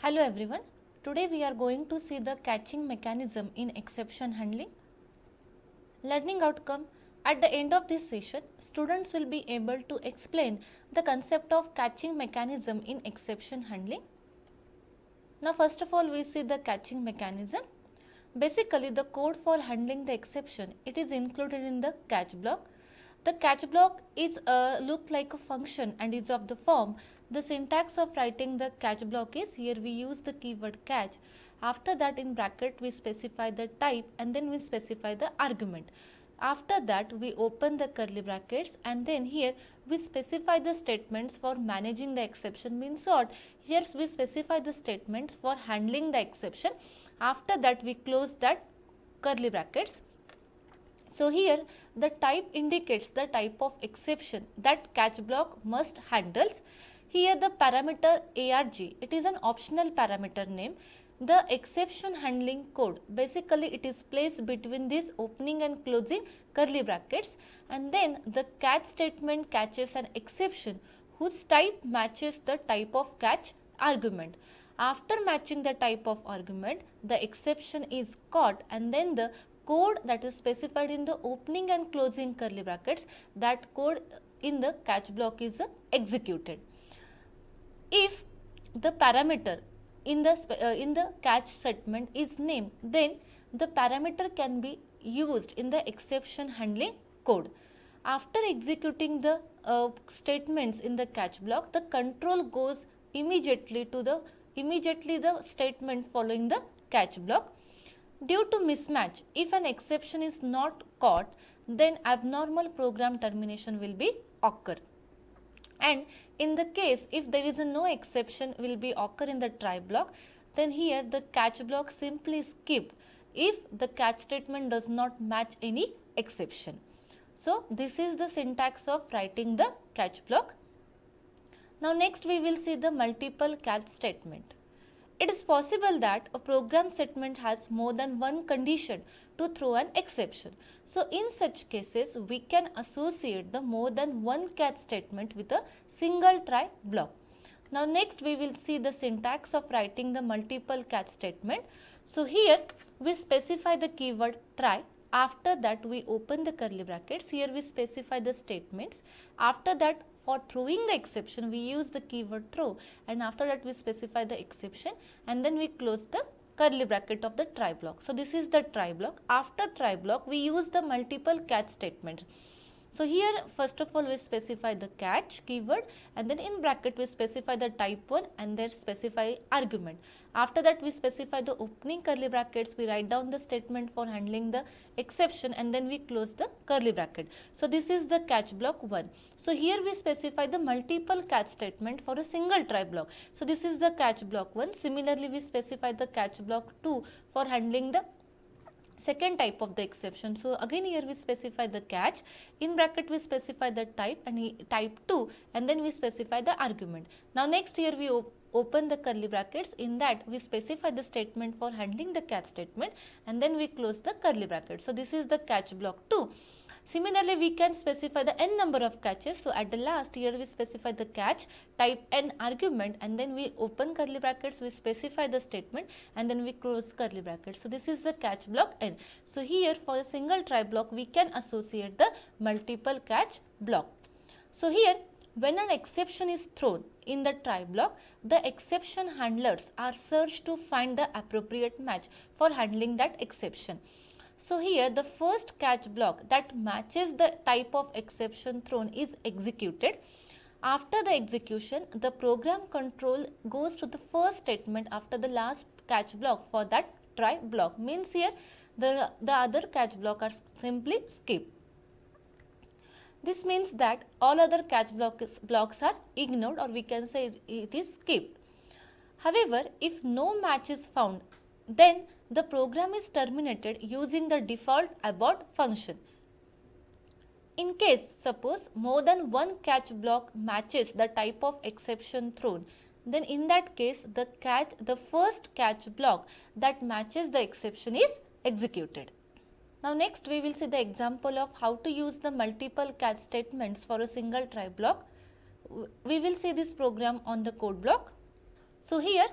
Hello everyone. Today we are going to see the catching mechanism in exception handling. Learning outcome. At the end of this session, students will be able to explain the concept of catching mechanism in exception handling. Now first of all we see the catching mechanism. Basically the code for handling the exception, it is included in the catch block. The catch block is look like a function and is of the form. The syntax of writing the catch block is, here we use the keyword catch. After that in bracket we specify the type and then we specify the argument. After that we open the curly brackets and then here we specify the statements for managing the exception. In short, here we specify the statements for handling the exception. After that we close that curly brackets. So here the type indicates the type of exception that catch block must handles. Here the parameter arg, it is an optional parameter name. The exception handling code, basically it is placed between these opening and closing curly brackets, and then the catch statement catches an exception whose type matches the type of catch argument. After matching the type of argument, the exception is caught and then the code that is specified in the opening and closing curly brackets, that code in the catch block is executed. If the parameter in the catch statement is named, then the parameter can be used in the exception handling code. After executing the statements in the catch block, the control goes immediately the statement following the catch block. Due to mismatch, if an exception is not caught, then abnormal program termination will be occur. And in the case if there is no exception will be occur in the try block, then here the catch block simply skip if the catch statement does not match any exception. So this is the syntax of writing the catch block. Now next we will see the multiple catch statement. It is possible that a program statement has more than one condition to throw an exception. So in such cases, we can associate the more than one catch statement with a single try block. Now next we will see the syntax of writing the multiple catch statement. So here we specify the keyword try. After that we open the curly brackets. Here we specify the statements. After that, for throwing the exception we use the keyword throw, and after that we specify the exception and then we close the curly bracket of the try block. So this is the try block. After try block we use the multiple catch statement. So here first of all we specify the catch keyword and then in bracket we specify the type 1 and then specify argument. After that we specify the opening curly brackets, we write down the statement for handling the exception and then we close the curly bracket. So this is the catch block 1. So here we specify the multiple catch statement for a single try block. So this is the catch block 1. Similarly we specify the catch block 2 for handling the second type of the exception. So again here we specify the catch, in bracket we specify the type and type 2 and then we specify the argument. Now next here we open the curly brackets, in that we specify the statement for handling the catch statement and then we close the curly bracket. So this is the catch block 2. Similarly, we can specify the n number of catches. So at the last here we specify the catch, type n argument and then we open curly brackets, we specify the statement and then we close curly brackets. So this is the catch block n. So here for a single try block we can associate the multiple catch block. So here when an exception is thrown in the try block, the exception handlers are searched to find the appropriate match for handling that exception. So here the first catch block that matches the type of exception thrown is executed. After the execution, the program control goes to the first statement after the last catch block for that try block. Means here the other catch block are simply skipped. This means that all other catch blocks are ignored, or we can say it is skipped. However, if no match is found, then the program is terminated using the default abort function. In case suppose more than one catch block matches the type of exception thrown, then in that case the first catch block that matches the exception is executed. Now next we will see the example of how to use the multiple catch statements for a single try block. We will see this program on the code block. So here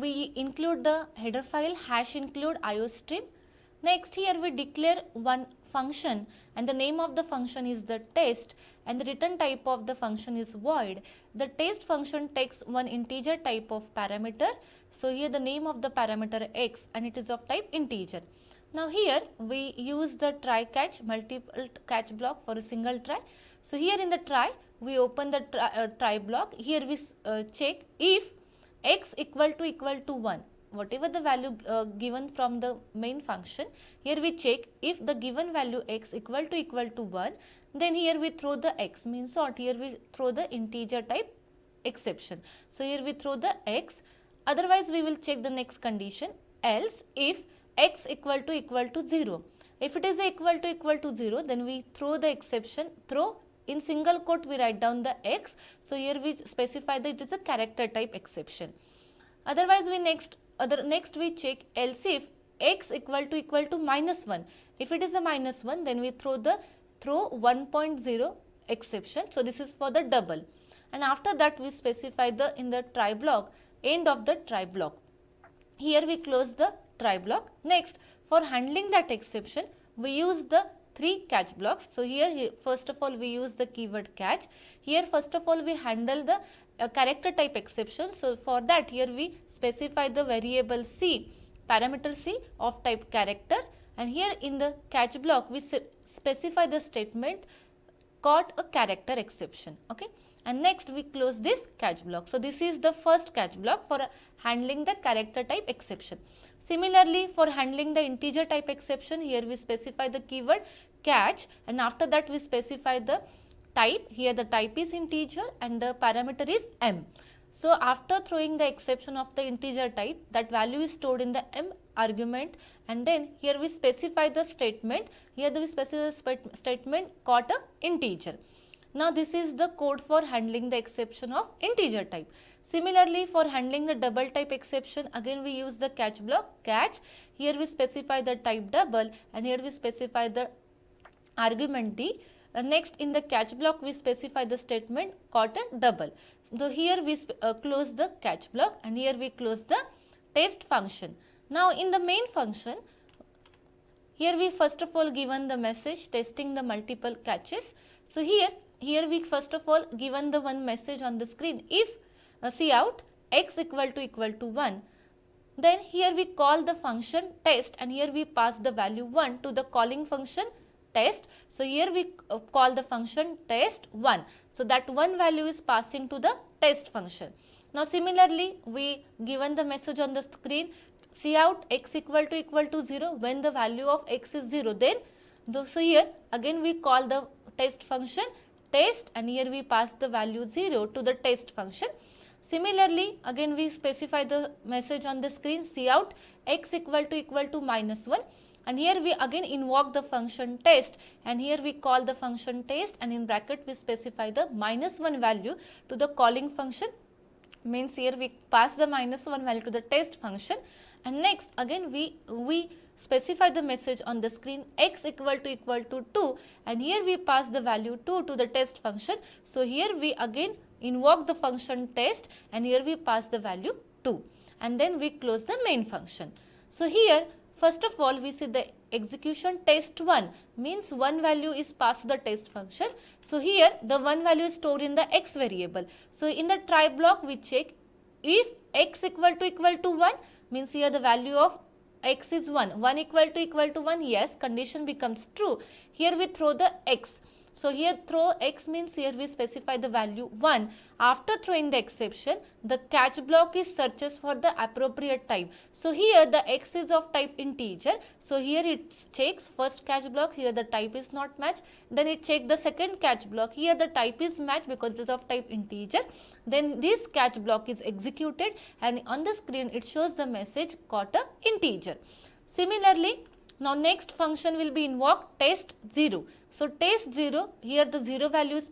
we include the header file hash include iostream. Next here we declare one function and the name of the function is the test and the return type of the function is void. The test function takes one integer type of parameter. So here the name of the parameter x and it is of type integer. Now here we use the try catch multiple catch block for a single try. So here in the try we open the try block. Here we check if x equal to 1, whatever the value given from the main function. Here we check if the given value x equal to 1, then here we throw the x, means what, here we throw the integer type exception. So here we throw the x, otherwise we will check the next condition, else if x equal to 0. If it is equal to 0, then we throw the exception, throw in single quote we write down the x. So here we specify that it is a character type exception. Otherwise we next we check else if x equal to -1. If it is a -1, then we throw 1.0 exception. So this is for the double. And after that we specify the in the try block, end of the try block. Here we close the try block. Next, for handling that exception, we use the 3 catch blocks. So here first of all we use the keyword catch. Here first of all we handle the character type exception. So for that here we specify the variable c, parameter c of type character, and here in the catch block we specify the statement caught a character exception. Okay. And next we close this catch block. So this is the first catch block for handling the character type exception. Similarly, for handling the integer type exception, here we specify the keyword catch, and after that we specify the type. Here the type is integer and the parameter is m. So after throwing the exception of the integer type, that value is stored in the m argument, and then here we specify the statement. Here we specify the statement caught a integer. Now this is the code for handling the exception of integer type. Similarly, for handling the double type exception, again we use the catch block catch. Here we specify the type double, and here we specify the argument d. Next in the catch block we specify the statement caught a double. So here we close the catch block, and here we close the test function. Now in the main function, here we first of all given the message testing the multiple catches. So here we first of all given the one message on the screen, if cout x equal to 1, then here we call the function test, and here we pass the value 1 to the calling function test. So here we call the function test 1. So that one value is passing to the test function. Now similarly we given the message on the screen, cout x equal to 0 when the value of x is 0, then so here again we call the test function test, and here we pass the value 0 to the test function. Similarly, again we specify the message on the screen, cout x equal to -1, and here we again invoke the function test, and here we call the function test, and in bracket we specify the -1 value to the calling function, means here we pass the -1 value to the test function. And next again we specify the message on the screen, x equal to 2, and here we pass the value 2 to the test function. So here we again invoke the function test, and here we pass the value 2, and then we close the main function. So here first of all we see the execution test 1, means one value is passed to the test function. So here the one value is stored in the x variable. So in the try block we check if x equal to 1, means here the value of x is 1, 1 equal to 1, yes, condition becomes true. Here we throw the x. So here throw x means here we specify the value 1. After throwing the exception, the catch block is searches for the appropriate type. So here the x is of type integer. So here it checks first catch block, here the type is not matched. Then it checks the second catch block, here the type is matched because it is of type integer. Then this catch block is executed, and on the screen it shows the message caught a integer. Similarly, now next function will be invoked test 0. So test 0, here the 0 value is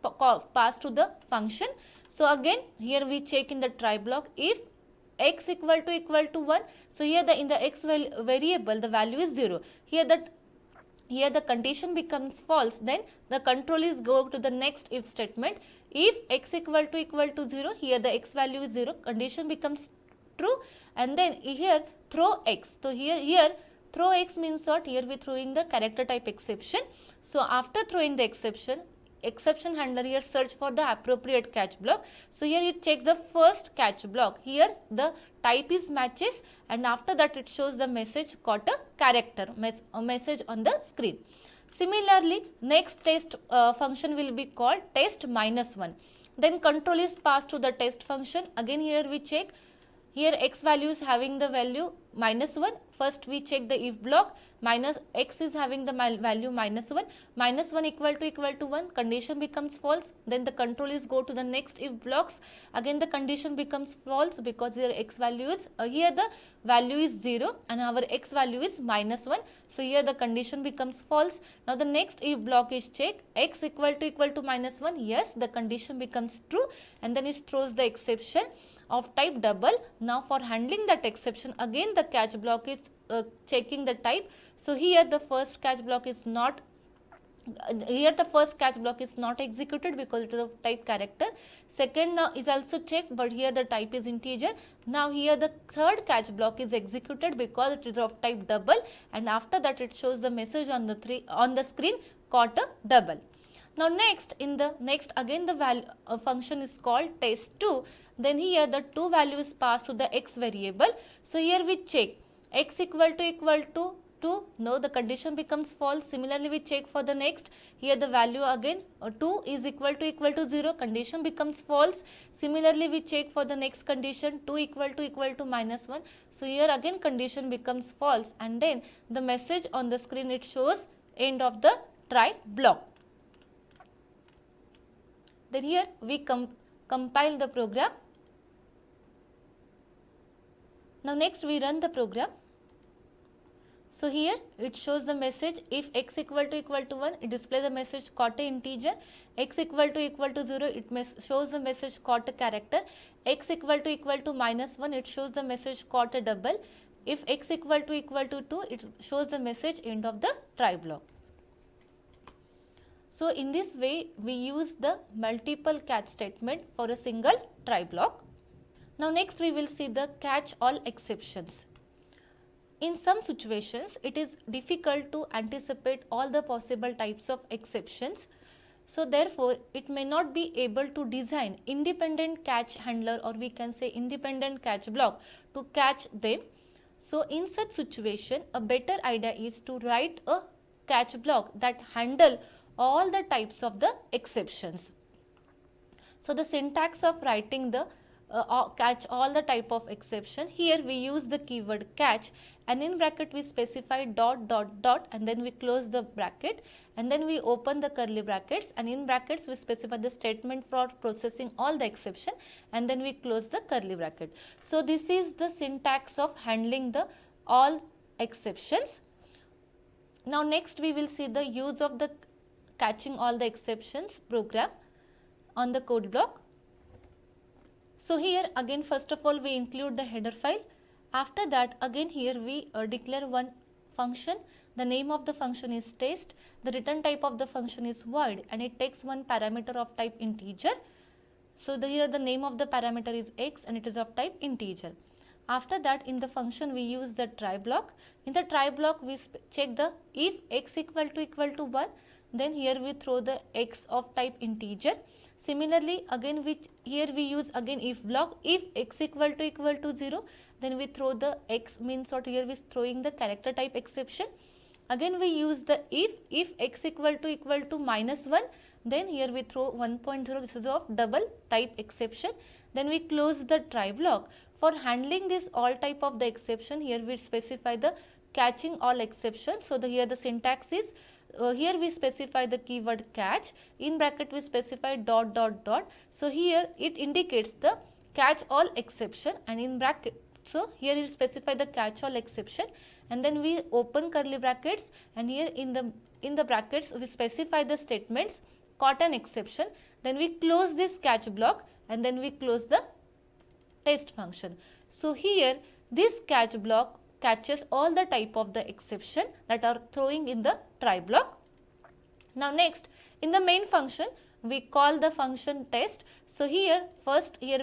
passed to the function. So again here we check in the try block if x equal to 1. So here in the x variable the value is 0. Here the condition becomes false, then the control is go to the next if statement. If x equal to 0, here the x value is 0, condition becomes true, and then here throw x. So here throw x means what? Here we throwing the character type exception. So after throwing the exception handler here search for the appropriate catch block. So here it checks the first catch block. Here the type is matches, and after that it shows the message got a character, a message on the screen. Similarly, next test function will be called test -1. Then control is passed to the test function. Again here we check. Here x value is having the value -1. First we check the if block. Minus x is having the value -1. -1 equal to 1. Condition becomes false. Then the control is go to the next if blocks. Again the condition becomes false because here x value is here the value is 0 and our x value is -1. So here the condition becomes false. Now the next if block is check. X equal to -1. Yes, the condition becomes true, and then it throws the exception of type double. Now for handling that exception, again the catch block is checking the type. So here the first catch block is not executed because it is of type character. Second is also checked, but here the type is integer. Now here the third catch block is executed because it is of type double, and after that it shows the message on the screen caught a double. Now next again the function is called test2. Then here the 2 value is passed to the x variable. So here we check x equal to 2. No, the condition becomes false. Similarly we check for the next. Here the value again 2 is equal to 0. Condition becomes false. Similarly we check for the next condition, 2 equal to -1. So here again condition becomes false, and then the message on the screen it shows end of the try block. Then here we compile the program. Now next we run the program. So here it shows the message if x equal to 1, it displays the message caught a integer. X equal to 0, it shows the message caught a character. X equal to -1, it shows the message caught a double. If x equal to 2, it shows the message end of the try block. So in this way we use the multiple catch statement for a single try block. Now next we will see the catch all exceptions. In some situations it is difficult to anticipate all the possible types of exceptions. So therefore it may not be able to design independent catch handler, or we can say independent catch block to catch them. So in such situation a better idea is to write a catch block that handle all the types of the exceptions. So the syntax of writing the catch all the type of exception, here we use the keyword catch, and in bracket we specify ... and then we close the bracket, and then we open the curly brackets, and in brackets we specify the statement for processing all the exception, and then we close the curly bracket. So this is the syntax of handling the all exceptions. Now next we will see the use of the catching all the exceptions program on the code block. So here again first of all we include the header file. After that again here we declare one function. The name of the function is test. The return type of the function is void, and it takes one parameter of type integer. So here the name of the parameter is x and it is of type integer. After that in the function we use the try block. In the try block we check the if x equal to 1, then here we throw the x of type integer. Similarly again here we use again if block. If x equal to 0, then we throw the x means what, here we is throwing the character type exception. Again we use the if x equal to -1, then here we throw 1.0, this is of double type exception. Then we close the try block. For handling this all type of the exception, here we specify the catching all exception. So here the syntax is here we specify the keyword catch, in bracket we specify ... So here it indicates the catch all exception, and in bracket, so here we specify the catch all exception, and then we open curly brackets, and here in the brackets we specify the statements caught an exception. Then we close this catch block, and then we close the test function. So here this catch block catches all the type of the exception that are throwing in the try block. Now next in the main function we call the function test. So here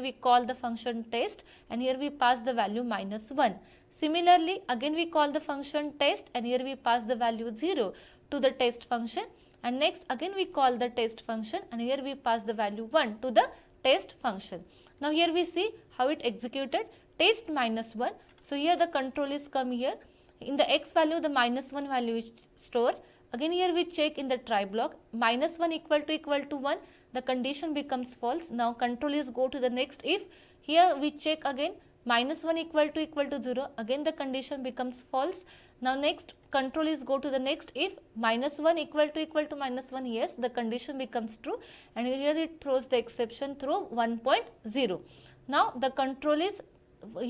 we call the function test and here we pass the value -1. Similarly, again we call the function test and here we pass the value 0 to the test function, and next again we call the test function and here we pass the value 1 to the test function. Now here we see how it executed test -1. So here the control is come here. In the x value, the -1 value is stored. Again here we check in the try block, -1 equal to 1, the condition becomes false. Now control is go to the next if. Here we check again, -1 equal to 0, again the condition becomes false. Now next control is go to the next if, -1 equal to -1, yes, the condition becomes true, and here it throws the exception through 1.0. Now the control is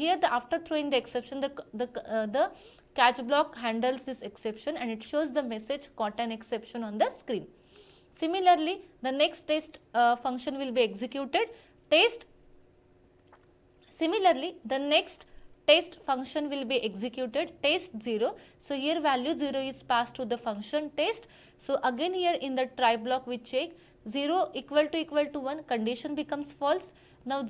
here, after throwing the exception, the catch block handles this exception and it shows the message caught an exception on the screen. Similarly, the next test function will be executed. Similarly, the next test function will be executed, test 0. So here value 0 is passed to the function test. So again here in the try block we check 0 equal to 1, condition becomes false. Now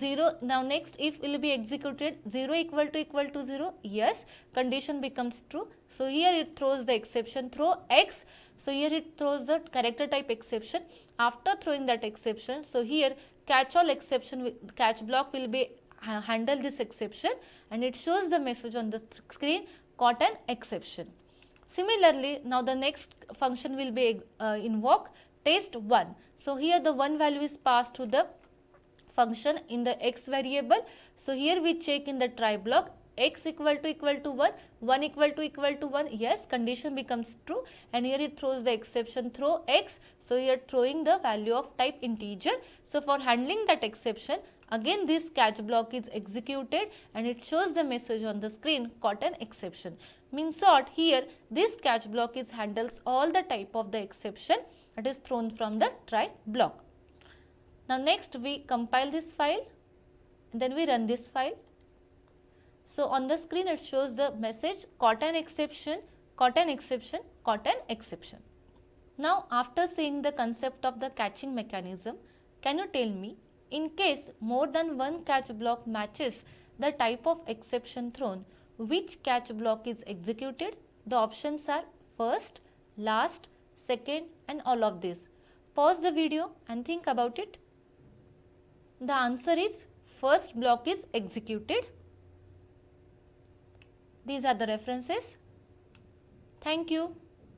next if will be executed, 0 equal to 0, yes, condition becomes true. So here it throws the exception throw x. So here it throws the character type exception. After throwing that exception, so here catch block will be handle this exception and it shows the message on the screen caught an exception. Similarly, now the next function will be invoked, test 1. So here the 1 value is passed to the function in the x variable. So here we check in the try block, x equal to 1, 1 equal to 1, yes, condition becomes true, and here it throws the exception throw x. So here throwing the value of type integer. So for handling that exception, again this catch block is executed and it shows the message on the screen caught an exception. Means short, here this catch block handles all the type of the exception that is thrown from the try block. Now next we compile this file and then we run this file. So on the screen it shows the message caught an exception, caught an exception, caught an exception. Now after seeing the concept of the catching mechanism, can you tell me, in case more than one catch block matches the type of exception thrown, which catch block is executed? The options are first, last, second and all of these. Pause the video and think about it. The answer is first block is executed. These are the references. Thank you.